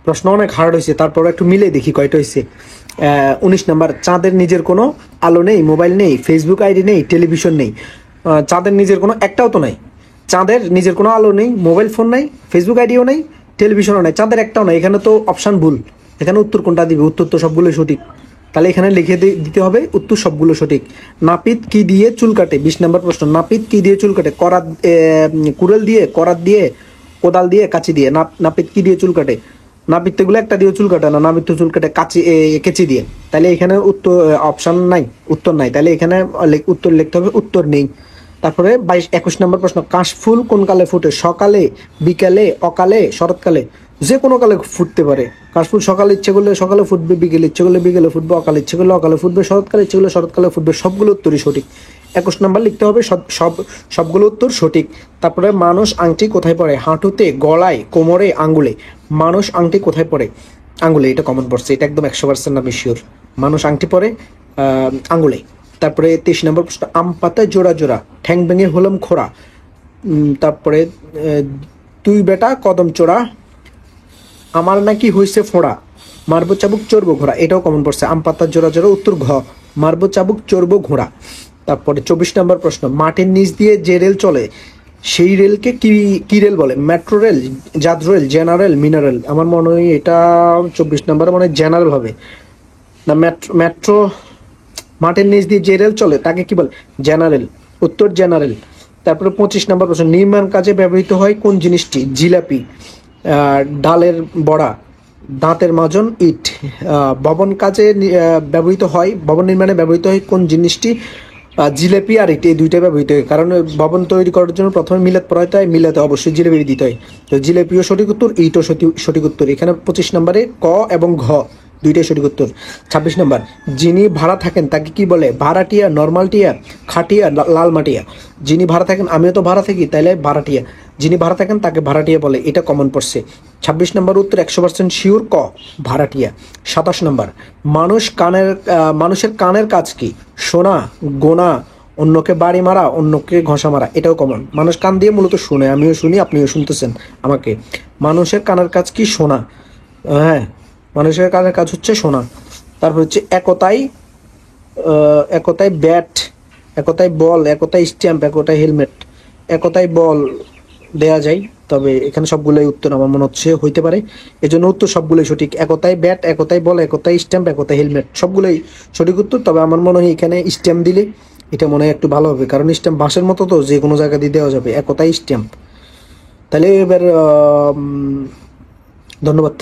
প্রশ্ন অনেক হার্ড হয়েছে, তারপর একটু মিলে দেখি কয়টা হয়েছে। 19 নাম্বার, চাঁদের নিজের কোনো আলো নেই, মোবাইল নেই, ফেসবুক আইডি নেই, টেলিভিশন নেই। চাঁদের নিজের কোনো একটাও তো নাই। চাঁদের নিজের কোনো আলো নেই, মোবাইল ফোন নাই, ফেসবুক আইডিও নেই, টেলিভিশনও নাই, চাঁদের একটাও নাই। এখানে তো অপশান ভুল। এখানে উত্তর কোনটা দিবে? উত্তর তো সবগুলোই সঠিক। তাহলে এখানে লিখে দিতে হবে উত্তর সবগুলো সঠিক। নাপিত কি দিয়ে চুল কাটে? 20 নম্বর প্রশ্ন, নাপিত কি দিয়ে চুল কাটে? কুড়াল দিয়ে, করাত দিয়ে, কোদাল দিয়ে, কাঁচি দিয়ে। নাপিত কি দিয়ে চুল কাটে? নাপিত তো এগুলো একটা দিয়ে চুল কাটে না, নাপিত তো চুল কাটে কেচি দিয়ে। তাহলে এখানে উত্তর অপশন নাই, উত্তর নাই। তাহলে এখানে উত্তর লিখতে হবে উত্তর নেই। তারপরে 21 নম্বর প্রশ্ন, কাশফুল কোন কালে ফুটে? সকালে, বিকালে, অকালে, শরৎকালে। যে কোনো কালে ফুটতে পারে। কাশফুল সকালে ইচ্ছে করলে সকালে ফুটবে, বিকেলে ইচ্ছে করলে বিকেলে ফুটবে, অকালে ইচ্ছে করলে অকালে ফুটবে, শরৎকালে ইচ্ছে করলে শরৎকালে ফুটবে। সবগুলো উত্তরই সঠিক। 21 নম্বর লিখতে হবে সবগুলো উত্তর সঠিক। তারপরে মানুষ আংটি কোথায় পরে? হাঁটুতে, গলায়, কোমরে, আঙ্গুলে। মানুষ আংটি কোথায় পরে? আঙ্গুলে। এটা কমন পড়ছে, এটা একদম 100% আমি শিওর। মানুষ আংটি পরে আঙ্গুলে। তারপরে 23 নম্বর প্রশ্ন, আম পাতায় জোড়া জোড়া, ঠ্যাং ভেঙে হলাম খোড়া। তারপরে তুই বেটা কদম চোরা, আমার নাকি হইছে ফোড়া, মারবো চাবুক চড়বো ঘোড়া। এটাও কমন পড়ছে, আম পাতার জোড়া জোড়া। উত্তর ঘ, মারবো চাবুক চড়বো ঘোড়া। তারপরে 24 নম্বর প্রশ্ন, মাটির নিচ দিয়ে যে রেল চলে সেই রেলকে কি কি রেল বলে? মেট্রো রেল, জাত রেল, জেনারেল, মিনারেল। আমার মনে হয় এটা 24 নম্বরে মনে হয় জেনারেল হবে না, মেট্রো। মাটির নিচ দিয়ে যে রেল চলে তাকে কি বলে? জেনারেল। উত্তর জেনারেল। তারপরে 25 নম্বর প্রশ্ন, নির্মাণ কাজে ব্যবহৃত হয় কোন জিনিসটি? জিলাপি, ডালের বড়া, দাঁতের মাজন, ইট। ভবন কাজে ব্যবহৃত হয়, ভবন নির্মাণে ব্যবহৃত হয় কোন জিনিসটি? জিলেপি আর ইট, এই দুইটাই ব্যবহৃত হয়। কারণ ভবন তৈরি করার জন্য প্রথমে মিলাদ পড়াইতে হয়, মিলাতে অবশ্যই জিলেপি দিতে হয়। তো জিলেপিও সঠিক উত্তর, ইটও সঠিক উত্তর। এখানে 25 নম্বরে ক এবং ঘ দুইটাই সঠিক উত্তর। 26 নম্বর, যিনি ভাড়া থাকেন তাকে কি বলে? ভাড়াটিয়া, নর্মাল টিয়া, খাটিয়া, লাল মাটিয়া। যিনি ভাড়া থাকেন, আমিও তো ভাড়া থাকি, তাইলে ভাড়াটিয়া। যিনি ভাড়া থাকেন তাকে ভাড়াটিয়া বলে, এটা কমন পড়ছে। 26 নম্বর উত্তর 100% শিওর, ক, ভাড়াটিয়া। 27 নম্বর, মানুষের কানের কাজ কি? শোনা, গোনা, অন্যকে বাড়ি মারা, অন্যকে ঘষা মারা। এটাও কমন। মানুষ কান দিয়ে মূলত শুনে, আমিও শুনি, আপনিও শুনতেছেন আমাকে। মানুষের কানের কাজ কি? শোনা। হ্যাঁ, মানুষের কানের কাজ হচ্ছে শোনা। তারপর হচ্ছে একতাই, একতাই ব্যাট, একতাই বল, একতাই স্ট্যাম্প, একতাই হেলমেট। একতাই বল দেয়া যায়, তবে এখানে সবগুলোই উত্তর আমার মনে হচ্ছে হইতে পারে, এজন্য উত্তর সবগুলোই সঠিক। একতাই ব্যাট, একতাই বল, একতাই স্ট্যাম্প, একতাই হেলমেট, সবগুলোই সঠিক উত্তর। তবে আমার মনে হয় এখানে স্ট্যাম্প দিলে এটা মনে হয় একটু ভালো হবে, কারণ স্ট্যাম্প বাঁশের মতো তো যে কোনো জায়গা দিয়ে দেওয়া যাবে। একতাই স্ট্যাম্প। তাহলে এবার ধন্যবাদ।